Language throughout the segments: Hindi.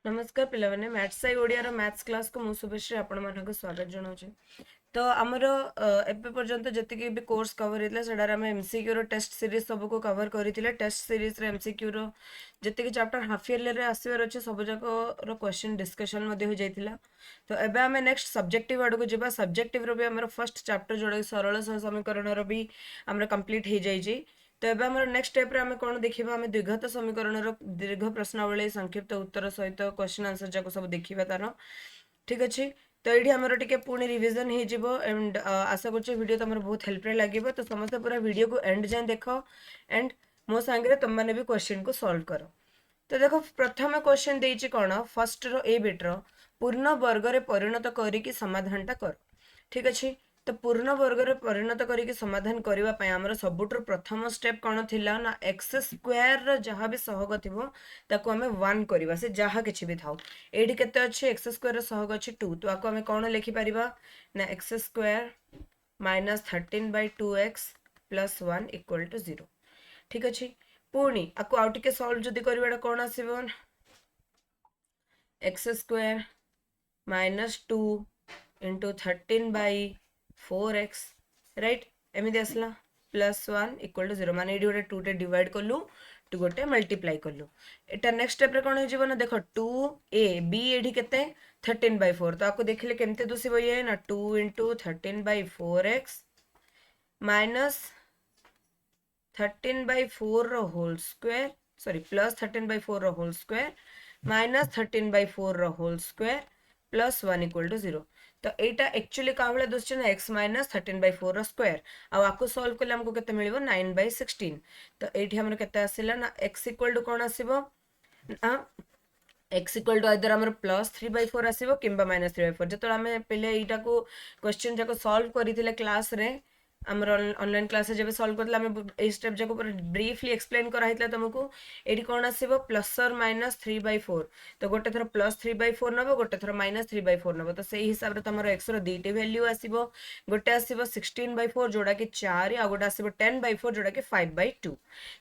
नमस्कार पिलाने maths Sai Odia maths class को मु शुभश्री आपण मानक स्वागत जनाऊे। तो आमर एबे पर्यंत जति भी कोर्स कवर होता है आम एमसीक्यू रो टेस्ट सीरीज सब को कवर करते टेस्ट सीरीज रे एमसीक्यू रो जति चैप्टर हाफ इयरली रे आसबार अच्छे सब जाक रो क्वेश्चन डिस्कशन हो जाइतिला। तो एबे आम नेक्स्ट सब्जेक्टिव आड़ को जावा। सब्जेक्टिव रो भी आमर फर्स्ट चैप्टर जोड़ा सरल समीकरण रो भी आमर कंप्लीट हो जाइए। तो एबे हमर नेक्स्ट स्टेप रे हमें कोन देखिबा हमें द्विघात समीकरण रो दीर्घ प्रश्नावली संक्षिप्त उत्तर सहित क्वेश्चन आंसर जाको सब देखिबा तार ठीक अछि। तो ये हमर टिके पुणी रिवीजन हो जिवो एंड आशा करछे वीडियो तमर बहुत हेल्प रे लागिवो। तो समस्त पूरा वीडियो को एंड जाय देखो एंड मो संगे तुम माने भी क्वेश्चन को सॉल्व करो। तो देखो प्रथम क्वेश्चन देछि कोन फर्स्ट रो ए बिट रो पूर्ण वर्ग रे परिणत करिकि समाधानटा कर ठीक अछि। तो पूर्ण वर्ग रे परिणत करिकि समाधान करबा पय हमर सबुटर प्रथम स्टेप कोन थिला ना एक्स स्क्वायर रो जहां भी सहग थिबो ताको हमें 1 करबा से जहां किछि भी थाउ। एडी केते अछि एक्स स्क्वायर रो सहग अछि 2 तो आको हमें कोन लिखि परिबा ना x square minus 13/2x plus 1 equal to 0 ठीक अछि। पुणी आको आउ टिके सॉल्व जदी करबाडा कोन आसीबो x square minus 2 into 13/4x right एमती आसला प्लस 1 इक्वल टू 0 माने ये गोटे 2 टे डिवाइड कलु 2 गोटे मल्टीप्लाई कलु। एटा नेक्स्ट स्टेप रे कोन हो जीवो ना देखो 2a b एठी केते 13/4 तो आपको देखिले केमते दुसिबो ये ना 2 इंटू 13/4x माइनस 13/4 रो होल स्क्वायर सॉरी प्लस 13/4 रो होल स्क्वायर माइनस 13/4 रो whole square plus 1 equal to 0। तो एटा एक्चुअली का भले दोस्त ना x माइनस 13/4 रो स्क्वायर आपको सॉल्व कले हमको केते मिलिबो 9/16। तो एठी हमर केते आसिला ना x इक्वल टू कोन आसीबो ना x इक्वल टू आइदर हमर प्लस 3/4 आसीबो किंबा माइनस 3/4 जतो हमें पहले एटा को क्वेश्चन जाको सॉल्व करिथिले क्लास रे आमर ऑनलाइन क्लास जब सॉल्व करला हमें ए स्टेप जाको पूरा ब्रीफली एक्सप्लेन करा हितला तुमको एडी कोन आसीबो प्लस और माइनस 3/4 तो गोटे थर प्लस 3/4 नबो गोटे थर माइनस 3/4 नबो। तो सेही हिसाब रे तमरो x रो दीटे वैल्यू आसीबो गोटे आसीबो 16/4 जोड़ा कि 4 आ गोटे आसीबो 10/4 जोड़ा कि 5/2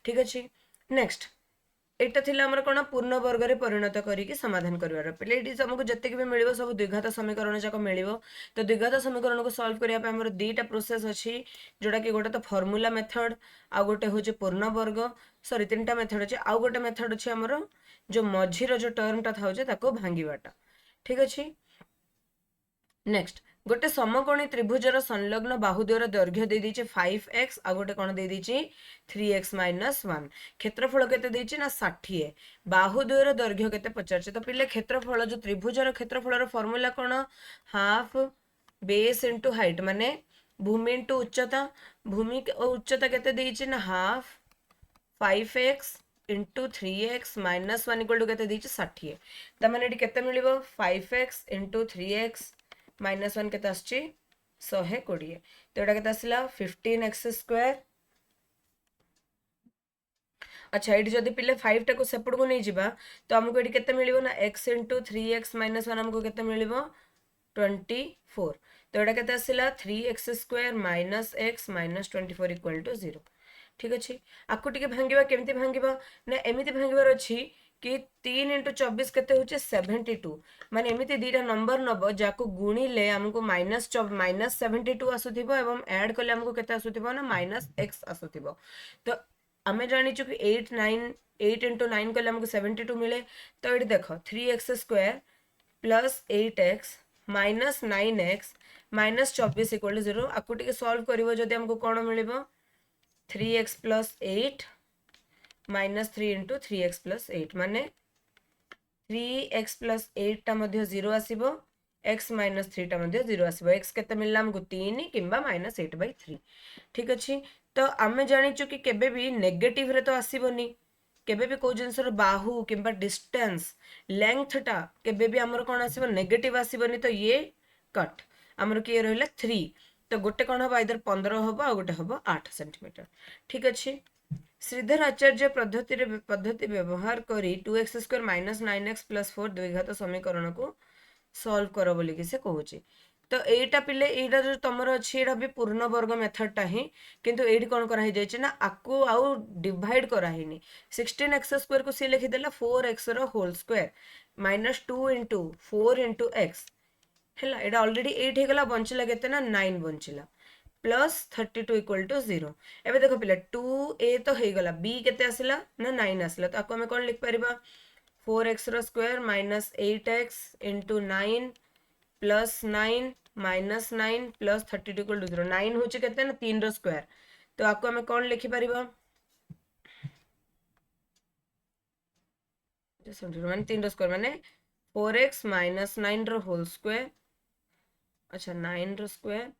ठीक अछि। नेक्स्ट एटा थिला हमर कोन पूर्ण वर्ग रे परिणत करिकि समाधान करबार पहिले एटी हमको जत्ते भी मिलिबो सब द्विघात समीकरण जाको मिलिबो। तो द्विघात समीकरण को सॉल्व करिया पे हमर दीटा प्रोसेस अछि जोड़ा कि गोटे तो फार्मूला मेथड आ गोटे होचे पूर्ण वर्ग सॉरी तीनटा मेथड अछि आ गोटे मेथड अछि हमर जो मझीर जो टर्मटा थाउचे ताको भांगीबाटा ठीक अछि। नेक्स्ट गोटे समकोणी त्रिभुजर संलग्न बाहुद्वयर दैर्घ्य दे दीचे 5x आ गोटे कोन दे दीची 3x माइनस 1 क्षेत्रफल केते देची ना 60 बाहुद्वयर दैर्घ्य केते पचारचे। तो पिले क्षेत्रफल जो त्रिभुजर क्षेत्रफलर फार्मूला कोन हाफ बेस इनटू हाइट माने भूमि इनटू उच्चता भूमि और उच्चता केते देची ना half 5x into 3x minus 1 equal to केते देची 60 त माने एटी केते मिलिबो 5x इंटू 3x माइनस 1 केते आछी 120 तो एटा केते आसिला 15x स्क्वायर। अच्छा ये जदि पिले 5 टा को सेपट को नहीं जिबा तो हमको एटी केते मिलिबो ना x इंटू 3x माइनस 1 हमको केते मिलिबो 24 तो एटा केते आसिला 3x square minus x minus 24 equal to 0 ठीक अच्छे। आपको टिके भांगिबा केमती भांगिबा ना एमिति भांगिबार अछि कि 3 इंटू 24 केते होचे 72 माने एमिति दीटा नंबर नब जाको गुणिले हमको माइनस 72 आसुथिबो एवं ऐड कले हमको केते आसुथिबो ना माइनस x आसुथिबो। तो आमे जानिचु कि 8 इंटू 9 कले हमको 72 मिले। तो ये देखो 3x square plus 8x minus 9x minus 24 equal to 0 आपको टिके सॉल्व करिवो जदि हमको कोन मिलिबो 3x plus 8 minus 3 into 3x plus 8 माने 3x प्लस 8 टा मध्य 0 आसीबो x माइनस 3 टा मध्य 0 आसीबो x केते मिलला हमको 3 किंबा माइनस 8/3 ठीक अछि। तो आमे जानिचु कि केबे भी नेगेटिव रे तो आसीबोनी केबे भी को जिंसर बाहु किंबा डिस्टेंस लेंथ टा केबे भी हमर कोन आसीबो नेगेटिव आसीबोनी। तो ये कट हमर के रहले 3 तो गोटे कोन हो आइदर 15 हो आ गोटे हो 8 सेंटीमीटर ठीक अछि। श्रीधर आचार्य पद्धति व्यवहार करी 2x square minus 9x plus 4 द्विघात समीकरण को सॉल्व करो बोली कि से कहूची। तो एटा पिले एटा जो तमर अछि एटा भी पूर्ण वर्ग मेथड टा ही किंतु एडी कोन करा हे जाय ना आकु आउ डिवाइड करा हेनी 16x स्क्वायर को सी लिखि देला 4x रो whole square minus 2 into 4 into x हैला एटा ऑलरेडी 8 हे गला बंचला केते ना 9 बंचला प्लस 32 इक्वल टू 0 एबे देखो पिले 2a तो हे गला b केते आसिला ना 9 आसिला तो आको हमें कोन लिख परिबा 4x रो square minus 8x into 9 plus 9 minus 9 plus 32 equal to 0 9 होचे केते ना 3 रो स्क्वायर तो आको हमें कोन लिखि परिबा माने 3 रो स्क्वायर माने 4x माइनस 9 रो होल स्क्वायर अच्छा 9 रो स्क्वायर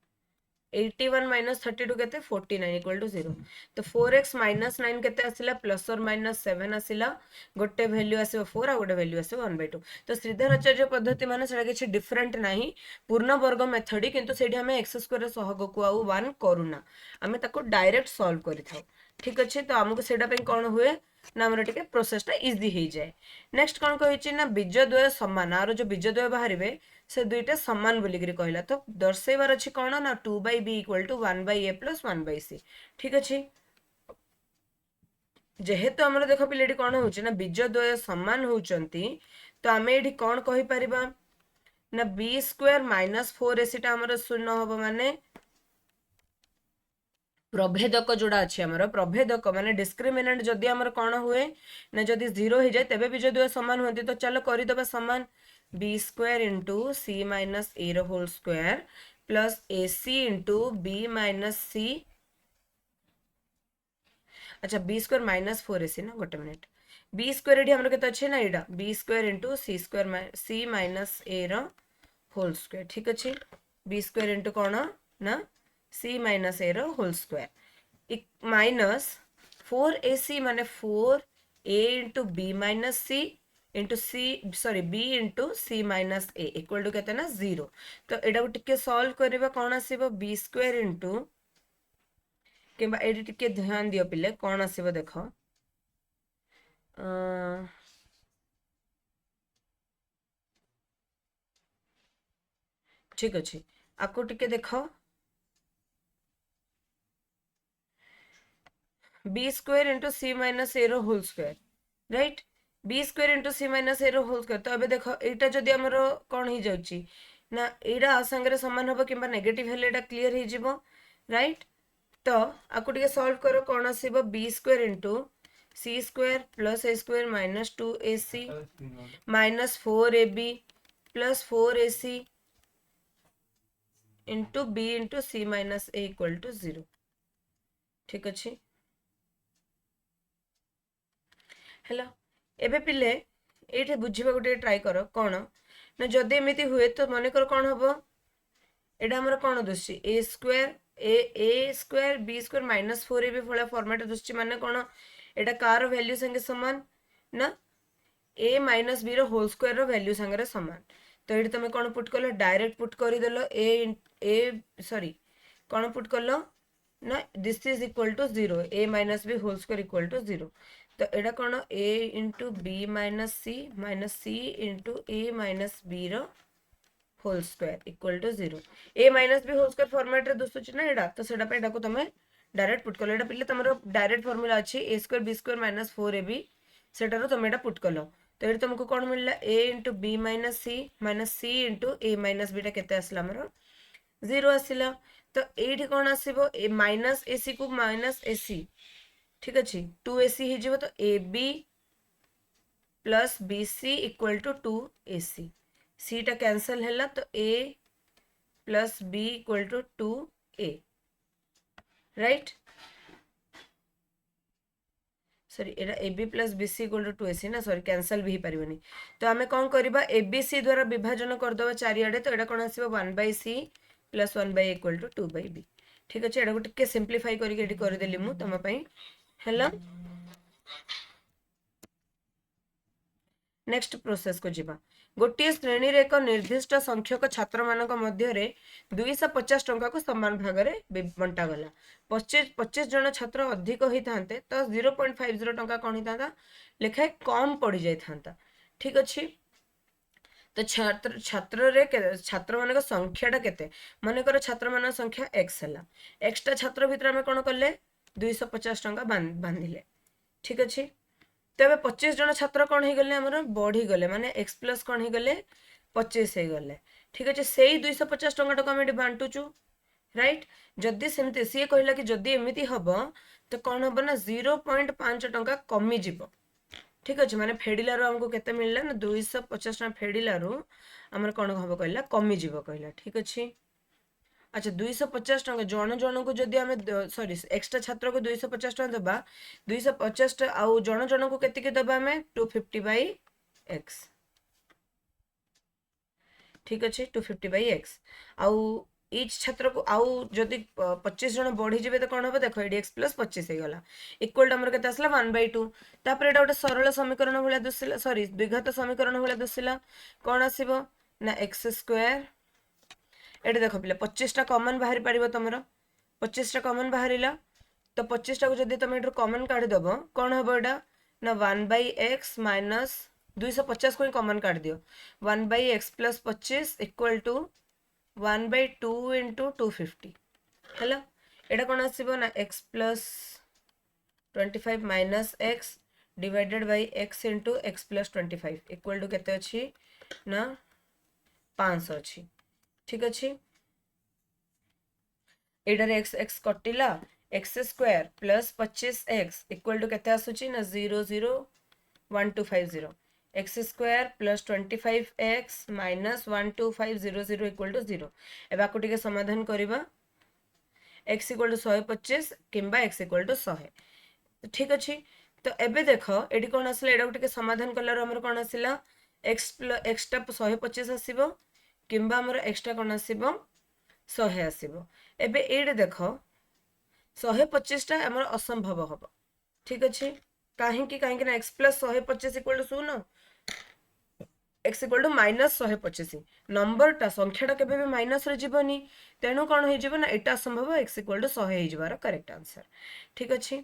81 माइनस 32 केते 49 इक्वल टू 0 तो 4x माइनस 9 केते आसिला प्लस और माइनस 7 आसिला गोटे वैल्यू आसिबो 4 आ गोटे वैल्यू आसिबो 1/2 तो श्रीधर आचार्य पद्धति माने सेटा किछि डिफरेंट नाही पूर्ण वर्ग मेथड किंतु सेठी हमें x स्क्वायर सहग को आउ 1 करूना हमें ताको डायरेक्ट सॉल्व करि थाउ ठीक अछि तो हमको सेटा पे कोन हुए ना हमर टिके प्रोसेस टा इजी हो जाए नेक्स्ट कोन कहिछि ना बीजद्वय समान आरो जो बीजद्वय बाहरिबे से दुईटा समान बोलिकरी कहला तो दर्शेबार अछि कोन ना 2/b equal to 1/a plus 1/c ठीक अछि जेहेतु हमर देखो पिलेडी कोन होउछि ना बीजद्वय समान होउचंती तो हमें एठी कोन कहि परिबा ना b स्क्वायर माइनस 4ac टा हमर शून्य होबो माने प्रभेदक जोड़ा अच्छे आमर प्रभेदक माने डिस्क्रिमिनेंट जदि आमर कौन हुए ना जदि 0 हो जाए तेबे भी जो समान होती तो चलो करदे समान b स्क्वायर इंटू सी माइनस ए whole square plus ac into b minus c अच्छा b स्क्वायर माइनस 4ac ना गोटे मिनिट b स्क्वायर ये हमर केते अच्छे ना एडा b square into C square C minus ए होल स्क्वायर ठीक अच्छे b स्क्वायर इंटू कौन ना c माइनस ए होल स्क्वायर माइनस 4ac माने 4a into b minus C into C sorry b into C minus A equal to कहते ना 0 तो एटा टिके सॉल्व करबा कोन आसीबो b स्क्वायर इंटू केबा एडी टिके ध्यान दियो पिले कोन आसीबो देखो ठीक अछि आको टिके देखो b स्क्वायर इंटू सी माइनस ए whole square right b square into सी माइनस ए होल स्क्वायर तो अबे देखो एटा जदि हमर कोन ही जाउची ना एडा संगे समान होबो किबा नेगेटिव हेले एटा क्लियर ही जिवो राइट तो आको टिके सॉल्व करो कोन आसीबो b square into C square plus A square minus 2ac minus 4ab plus 4ac into b into C minus A equal to 0 ठीक अछि हेलो एबे पिले एठे बुझिबा गोटे ट्राई करो कोन ना जदि एमिति हुए तो मन कर कोन हबो एडा हमर कोन दुछि a square b square minus 4ab फला फॉर्मेट दुछि माने कोन एडा कार वैल्यू संगे समान ना a माइनस b रो होल स्क्वायर रो वैल्यू संगे समान तो एडी तमे कोन पुट करलो डायरेक्ट पुट करि देलो a सॉरी कोन पुट करलो ना this is equal to 0 a minus b whole square equal to 0 तो एडा कोन a into b minus c into a minus b रो whole square equal to 0 a minus b whole square format रे दोस्तों ना एडा तो सेडा पे एडा को तमे डायरेक्ट पुट कलो एडा पिले तमरो डायरेक्ट फार्मूला अछि a square b square minus 4ab सेटा रो तमे एडा पुट कलो तो एडा तुमको कोन मिलला a into b minus c into a minus b टा केते आसला हमरो 0 आसिला तो एठी कोन आसीबो a माइनस ac को माइनस ac ठीक अच्छे 2ac हो तो ab plus bc equal to 2ac c टा कैंसल है तो a plus b equal to 2a right sorry एटा ab plus bc equal to 2ac ना सॉरी कैंसल भी पारिबनी तो आमे कोन करबा abc द्वारा विभाजन कर दबा चारियाडे तो एटा कोन आसीबो 1/c plus 1/a equal to 2/b ठीक अच्छे एटा को टिके सिंपलीफाई करके एडी कर देली मु तम पई हेलो नेक्स्ट प्रोसेस को जीवा गोटे श्रेणी रे एक निर्दिष्ट संख्यक छात्र मानक मध्य रे 250 टंका को समान भाग रे बंटा गला 25 जन छात्र अधिक होई थांते तो 0.50 टंका कोन ही थांता लेखाए कम पड़ी जाई थांता ठीक अछि तो छात्र रे छात्र मान संख्याटा केते मनकर छात्र मान संख्या एक्स है एक्सटा छात्र भितर आम कौन कले 250 टंका बांधिले ठीक अच्छे तेज 25 जन छात्र कौन हो गले आमर बढ़ी गले माने एक्स प्लस कौन हो गले 25 हो गले ठीक अच्छे से 250 टंका आम ये बांटुचु राइट जदि सेमती सी कहला कि जदि एमती हम तो कौन हम ना 0.5 टंका कमिज ठीक अच्छे माने फेडिलू आमको केते मिलला ना 250 टंका फेडिलू आमर कौन हम कहला कमिज कहला ठीक अच्छे अच्छा 250 टंका जन जन को जदि आम सॉरी एक्स्ट्रा छात्र को 250 टंका दबा 250 आउ जन जन को केतिके दबा आम 250 बाई एक्स ठीक अच्छे 250 बाई एक्स आउ इच छात्र को आउ जदि 25 जन बढ़ी जाए तो कौन हम देख ये एक्स प्लस 25 हो गला इक्वल टू आमर केते आसला 1/2 तापर एटा गोटे सरल समीकरण भाया दुसिला सॉरी द्विघात समीकरण भाया दुसिला कौन आसीबो ना एक्स स्क्वायर ये देख पे 25टा कमन बाहरी पार तुम 25टा कमन बाहर तो 25टा को जब तुम कमन काढ़ीदेव कौन हम यहाँ ना 1/x माइनस 250 को ही कमन काढ़ दियो 1/x plus 25 equal to 1/2 into 250 है यहाँ कौन आसो ना x plus 25 minus x divided by x into x plus 25 equal to केते अच्छी ना 500 अच्छी ठीक अच्छे एटार एक्स एक्स कटिला x square plus 25x equal to केते आसुची ना 00125 x square plus 25x minus 12500 equal to 0 एबा को टिके समाधान करिबा x इक्वल टू 125 किंबा x इक्वल टू 100 ठीक अच्छे तो एबे देख एडी कौन आसला एडा को टिके समाधान कलार हमर कौन आसिला x प्लस x टा 125 आसीबो किंबा हमर एक्स्ट्रा कौन आसीबो 100 आसीबो एबे एडे देख 125 टा हमर असंभव हबो ठीक अच्छे काहे कि ना x plus 125 equal to 0 x equal to minus 125 number टा संख्या टा केबे भी माइनस रे जीवनी तेणु कौन हो जीवो ना एटा असंभव x इक्वल टू 100 हो जीवार करेक्ट आंसर ठीक अच्छे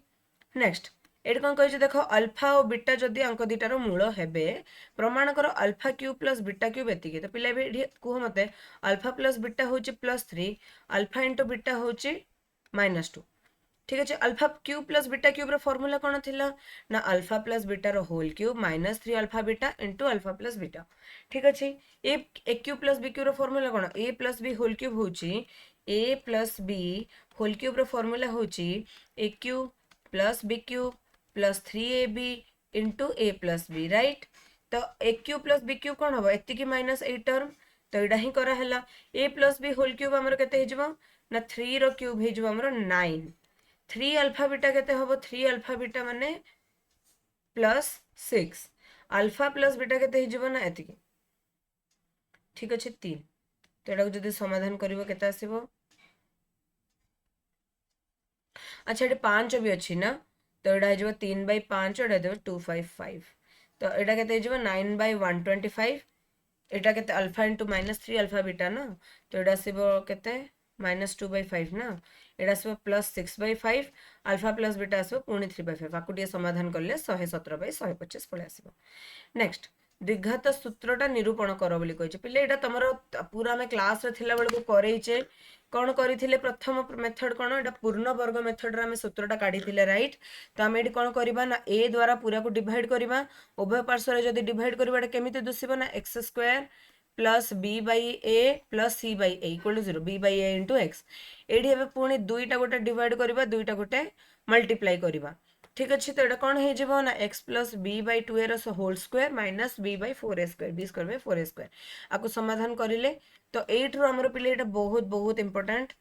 नेक्स्ट एट कौन कही देख अल्फा और बीटा जदि अंक दुटार मूल हेबे प्रमाण कर alpha cube plus beta cube एतिकी तो पिला कह मत अल्फा प्लस बीटा हूँ +3 अल्फा इंटू बीटा हूँ -2 ठीक अच्छे alpha cube plus beta cube formula कौन थी ना अल्फा प्लस बीटार whole cube -3 alpha beta into alpha plus beta ठीक अच्छे a cube plus b cube formula कौन a plus b whole cube हूँ a plus b whole cube formula हूँ a cube plus b cube plus 3ab into a plus b right तो a cube plus b cube कौन हम एति माइनस ए टर्म तो यहाँ ही कराला ए प्लस बी होल क्यूब आमर केते ना 3 रो क्यूब हो 9 3 अल्फा बीटा केते हम 3 अल्फा बीटा माने +6 अल्फा प्लस बीटा केते ना एति ठीक अच्छे 3 तो यहाँ जब समाधान करिवो केते आसीबो अच्छा ये 5 भी अच्छी ना तो यहाँ 3/5 यहाँ 255 तो यहाँ के 9/125 यहाँ के अल्फा इंटू -3 अल्फा बीटा ना तो यहाँ आसो के -2/5 ना यहाँ आसो +6/5 अल्फा प्लस बीटा आसो पुणी 3/5 आपको समाधान कले 117/125 पलि आसो नेक्स्ट द्विघात सूत्रटा निरूपण कर बोली कहिचे पिले एटा तमर पूरा आम क्लास रे थिला बेलको करैचे कौन करथिले प्रथम मेथड कौन एटा पूर्ण वर्ग मेथड रे आम सूत्रटा काढिथिले राइट तो आम एटी कौन करबा ना a द्वारा पूरा को डिवाइड करबा उभय पार्श्व रे जदी डिवाइड करबा एटा केमिति दुसिबो ना x स्क्वायर plus b by a plus c by a equal to 0 b by a into X एटी एबे पुणी दुईटा गोटे डिवाइड करबा दुईटा गोटे मल्टीप्लाई करबा ठीक अच्छे तो यहाँ कौन हो ना x plus B by 2 whole square minus b by 4a square b square by 4a square आपको समाधान करें तो एट्रु आमर पिले ये बहुत बहुत इंपोर्टेंट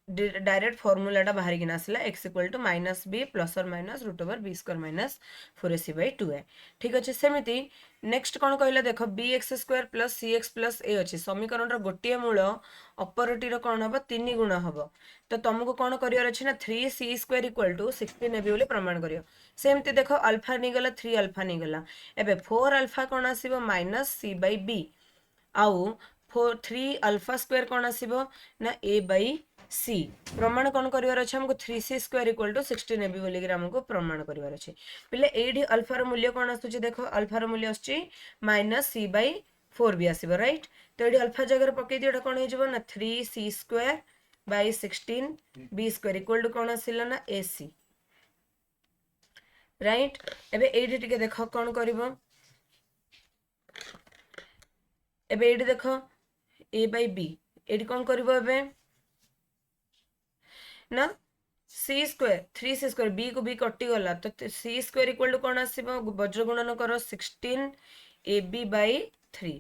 डायरेक्ट फॉर्मूलाटा बाहर किना आसला x equal to -b plus और minus √b square minus 4ac by 2a ठीक अच्छे सेमती नेक्स्ट कौन कहला देख bx square plus cx plus a अच्छे समीकरण गोटे मूल अपरटीर कौन हम 3 गुण हम तो तुमको कौन कर 3c स्क्वायर इक्वल टू 16 ने भी प्रमाण कर सेमती देख अल्फा नहीं गला 3 अल्फा नहीं गला एबे 4 अल्फा कौन आसीबो -c बाई b आउ 3 अल्फा स्क्वायर कौन आसीबो ना a बाई c प्रमाण कौन करिवार अछि हमको 3c स्क्वायर इक्वल टू 16 नेबी बोली कि हमको प्रमाण करिवार अछि पिले एडी अल्फा रो मूल्य कौन आसुछि देखो अल्फा रो मूल्य आसुछि -c बाई 4 भी आसीबो राइट। तो ये अल्फा जगह पकई दियो एटा कोन हे जिवो ना 3c² by 16b² equal to कोन आसिला ना ac राइट। एबे एडी टिके देखो कोन करबो एबे एडी देखो a by b एडी कोन करबो एबे ना c² 3c² b को b कटि गला तो c² इक्वल टू कोन आसीबो वज्र गुणन करो 16ab by 3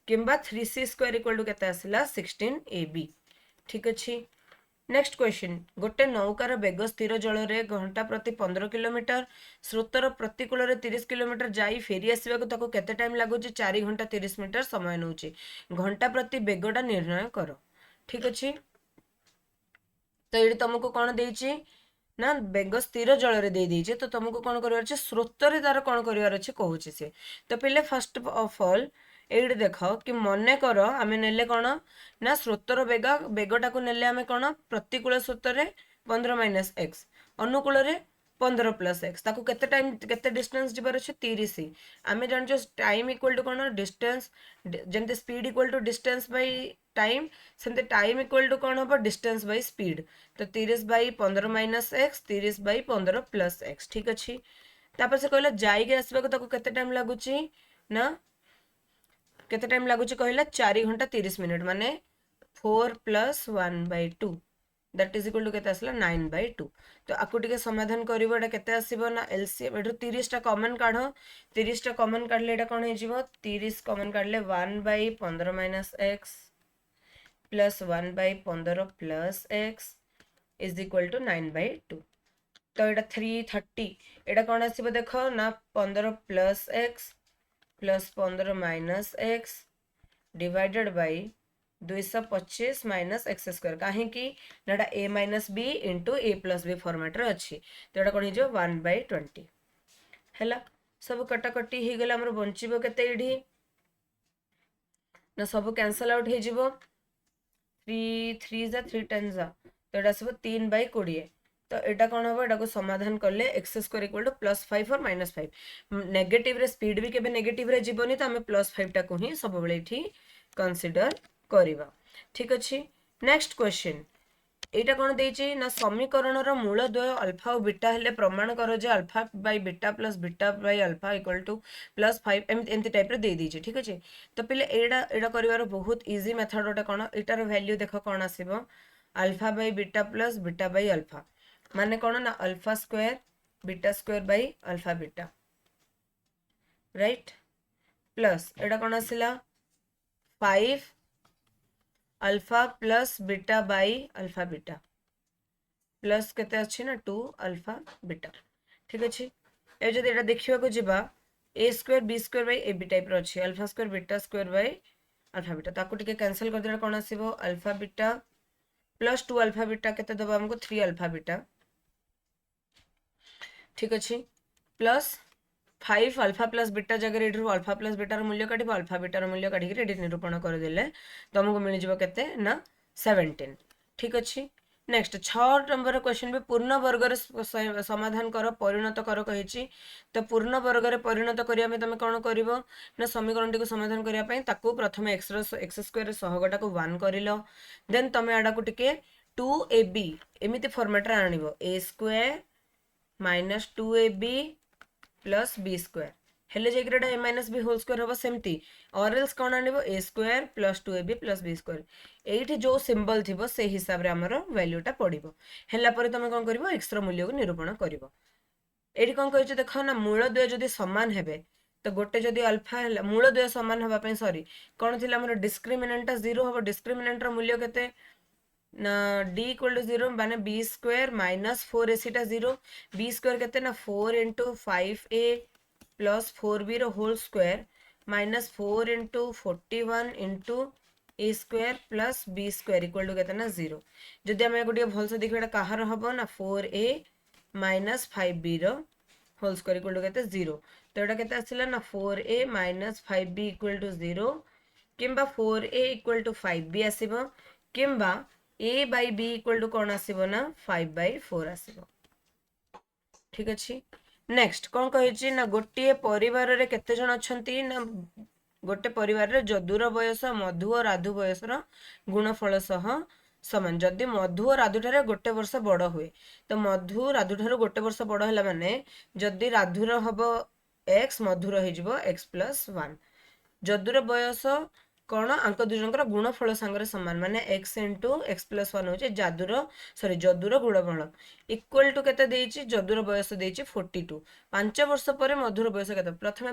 किंबा 3c² इक्वल टू केते आसिला 16ab ठीक अछि। नेक्स्ट क्वेश्चन गोटे नौकार बेग स्थिर जल रे घंटा प्रति 15 किलोमीटर स्रोतर प्रतिकूल रे 30 किलोमीटर जाई फेरी आसवा को ताको केते टाइम लागुची 4 घंटा 30 मिनट समय नउची घंटा प्रति बेगटा निर्णय करो ठीक अछि। तो ये तुमको कौन देइछि ना बेग स्थिर जल रे दे देइछि तो तुमको कौन करिवार अछि स्रोत रे तार कौन करिवार अछि कहूछि से। तो पहले फर्स्ट ऑफ ऑल एइड देखो कि मने कर आमे नेले कौन ना स्रोतर बेगटा को नेले आमे कौन प्रतिकूल स्रोत रे 15 माइनस एक्स अनुकूल रे 15 प्लस एक्स ताको केते टाइम केते डिस्टेंस जिबार अछि 30 आमे जानछो टाइम इक्वल टू कोन डिस्टेंस जेंते speed equal to distance by time सेंते टाइम इक्वल टू कोन हो डिस्टेंस बाय स्पीड तो 30 by 15 minus x 30 by 15 plus x ठीक अछि। तापर से कहला जाई के आसबा को ताको केते टाइम लागुची ना केते टाइम लागुची कहला 4 घंटा 30 मिनिट माने 4 plus 1 by 2 that is equal to केते आसला 9 बाय 2। तो आकु टिके समाधान करिवो एटा केते आसीबो ना एलसीएम एठो 30 टा कॉमन काढो 30 टा कॉमन काढले एटा कोन हे जिवो 30 कॉमन काढले 1 by 15 minus X plus 1 by 15 plus X is equal to 9 by 2। तो एटा 330 एटा कोन आसीबो देखो ना 15 plus X plus 15 minus X divided by 225 minus X square कहीं कि नाटा a minus B into a plus B format रे अच्छी तो एटा कोन हिजो 1 बाय 20 हैला सब कटाकटी ही गला हमर बंचिबो केते इडी ना सब कैंसल आउट हे जिवो 3 3 जा 3 10 जा तो एटा सब 3 बाय 20 तो एटा कोन होबो एटा को समाधान करले x स्क्वायर इक्वल टू +5 और -5 नेगेटिव रे स्पीड भी केबे नेगेटिव रे जीवनी तो हमें +5 टा को ही सब बेले इठी कंसीडर करिवा ठीक अछि। नेक्स्ट क्वेश्चन एटा कोन देइछि ना समीकरण रो मूल द्वय अल्फा और बीटा हेले प्रमाण करो जे alpha by beta plus beta by alpha equal to +5 एमती टाइप रे दे दीजिए ठीक अछि। तो पहले एडा एडा करिवार बहुत इजी मेथड ओटा कोन एटार वैल्यू देखो कोन आसीबो alpha by beta plus beta by alpha माने कोन ना alpha square beta square by alpha beta right plus एडा कोन आसिला 5 alpha plus beta by alpha beta plus केते अछि ना 2 अल्फा बीटा ठीक अछि। ए जदि एटा देखिबा को जिबा a square b square by ab type रो अछि alpha square beta square by alpha beta ताको टिके कैंसिल कर देला कोन आसीबो alpha beta plus 2 alpha beta केते दबा हमको 3 अल्फा बीटा ठीक अछि प्लस 5 अल्फा प्लस बीटा जगह एठरो अल्फा प्लस बीटा रो मूल्य काटिबो अल्फा बीटा रो मूल्य काटी के एठी निरूपण कर देले तुमको मिल जिवो केते ना 17 ठीक अछि। नेक्स्ट 6 नंबर क्वेश्चन भी पूर्ण वर्ग रे समाधान करो परिणत करो कहिछि तो पूर्ण वर्ग रे परिणत करिया में तमे कोन करिवो ना समीकरण टी को समाधान करिया पई ताको प्रथमे x स्क्वायर रे सहगटा को 1 करिलो देन तमे आडा को टिके 2ab एमिति फॉर्मेट रे आनिबो a square minus 2ab plus b square हेले जेग्रेडा a minus b whole square होबो सेमती और एल्स कोन आनिबो a square plus 2ab plus b square एठी जो सिंबल थिबो से हिसाब रे हमरो वैल्यूटा पडिबो हेला परे तमे कोन करबो x रो मूल्य को निरूपण करिवो एठी कोन कहैछ देखो ना मूल द्वय जदि समान हेबे तो गोटे जदि अल्फा हेला मूल द्वय समान होबा पई सॉरी कोन थिला हमरो डिस्क्रिमिनेंट 0 होबो डिस्क्रिमिनेंट रो मूल्य केते ना d इक्वल टू 0 माने b स्क्वायर माइनस 4ac टा 0 b स्क्वायर केते ना 4 इंटू 5a प्लस 4b रो whole square minus 4 into 41 into a square plus b square equal to केते ना 0 जदि हम गोटे भल से देखबेटा कहार हबो ना 4a माइनस 5b रो होल स्क्वायर इक्वल टू केते 0 तो एटा केते आसिला ना 4a minus 5b equal to 0 किंबा 4a इक्वल टू 5b आसीबो किंबा a by b equal to कौन आसीबो ना 5/4 आसीबो ठीक अछि। नेक्स्ट कौन कहिछि ना गोटे परिवार रे केते जण अछंती ना गोटे परिवार जदुर बयस मधु और राधु बयसर गुणफल सह समान जदि मधु और राधु ठारे गोटे वर्ष बड़ हुए तो मधु राधु ठारू गोटे वर्ष बड़ है माने जदि राधुर हम एक्स मधुर हो एक्स प्लस 1 जदुर बयस कौन आंक दुई जनकर गुणफल सांगे सामान माने एक्स इंटू एक्स प्लस 1 हो जादुर सॉरी जदुर गुणफल इक्वल टू केते देइछि जदुर बयस देइछि 42 5 वर्ष पर मधुर बयस केते प्रथमे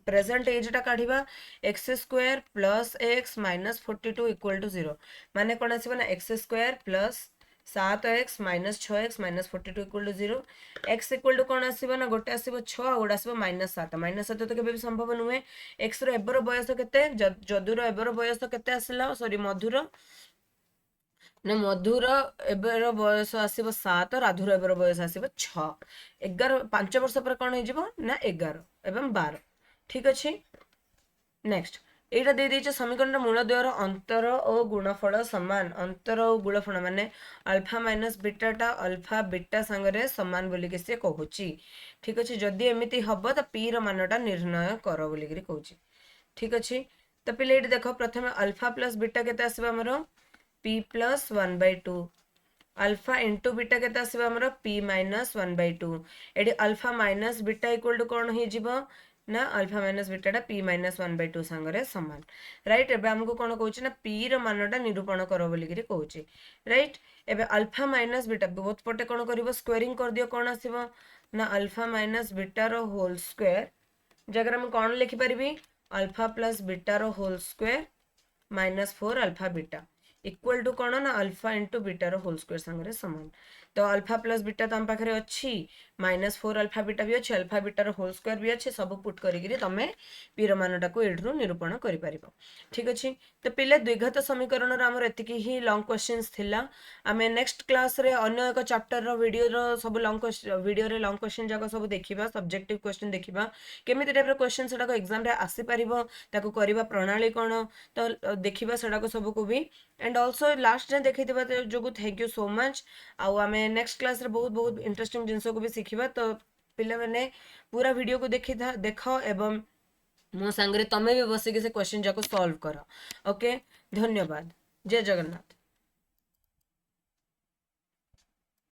प्रेजेंट एज टा काढिबा x square plus x minus 42 equal to 0 माने कोन आसीबो ना x square plus 7x minus 6x minus 42 equal to 0 x equal to कौन आसीबो ना गोटे आसीबो 6 गोटे आसीबो -7 तो केबे भी संभव नुहे x रो एबर बयस केते जदुर एबर बयस केते आसिला सॉरी मधुर ना मधुर एबर बयस आसीबो 7 राधुर एबर बयस आसीबो 6 11 5 वर्ष पर कौन हो ना 11 एवं 12 ठीक अच्छे नेक्स्ट এইটা দিয়ে দিয়েছে সমীকরণের মূলদ্বয়ের অন্তর ও গুণফল সমান অন্তর ও গুণফল মানে আলফা মাইনাস বিটাটা আলফা বিটা সাଙ୍ଗরে সমান বলিকি সে কହୁଛି ঠিক আছে যদি এমিতি হব তো পি র মানটা নির্ণয় কর বলিকি কହୁଛି ঠিক আছে তো পিলে এটি দেখো প্রথমে আলফা প্লস বিটা কেতে আসবে আমার p plus 1/2 alpha into beta केते आसीबा हमर p माइनस 1/2 एडी alpha minus beta equal to कोन हे जिवो ना अल्फा माइनस बीटाटा p माइनस 1/2 संगरे समान राइट एबे हमको कोन कहउछि ना p र मानटा निरूपण करो बोली करी कहउछि राइट एबे अल्फा माइनस बीटा बोथ पटे कोन करबो स्क्वायरिंग कर दियो कोन आसीबो ना अल्फा माइनस बीटा रो होल स्क्वायर जगर हम कोन लिखि परबी अल्फा प्लस बीटा रो whole square minus 4 alpha beta equal to कौन ना अल्फा इंटू बीटा रो होल स्क्वायर संगे समान तो अल्फा प्लस बीटा तो हम पाखे अच्छी -4 अल्फा बीटा भी अच्छे अल्फा बीटा रो होल स्क्वायर भी अच्छे सब पुट करी तमें पी मानटा को एड्रु निरूपण कर पारिबो ठीक अच्छे तो पिले द्विघात समीकरण आमर एतिकी ही लॉन्ग क्वेश्चंस थिला आमे नेक्स्ट क्लास रे अन्य एक चैप्टर रो वीडियो रो सब लॉन्ग वीडियो रे लॉन्ग क्वेश्चन जाको सब देखिबा सब्जेक्टिव क्वेश्चन देखिबा केमिति टाइप रो क्वेश्चन सेटा को एग्जाम रे आसी पारिबो ताको करबा प्रणाली कोन तो देखिबा सेटा को सब को भी एंड ऑल्सो लास्ट जे देखैतिबा जो थैंक यू सो मच आउ आमे नेक्स्ट क्लास रे बहुत बहुत इंटरेस्टिंग जिंस को भी सिखिबा तो पिले माने पूरा वीडियो को देखो एवं मो संगे तमे भी बसिके से क्वेश्चन जाको सॉल्व करो ओके धन्यवाद जय जगन्नाथ।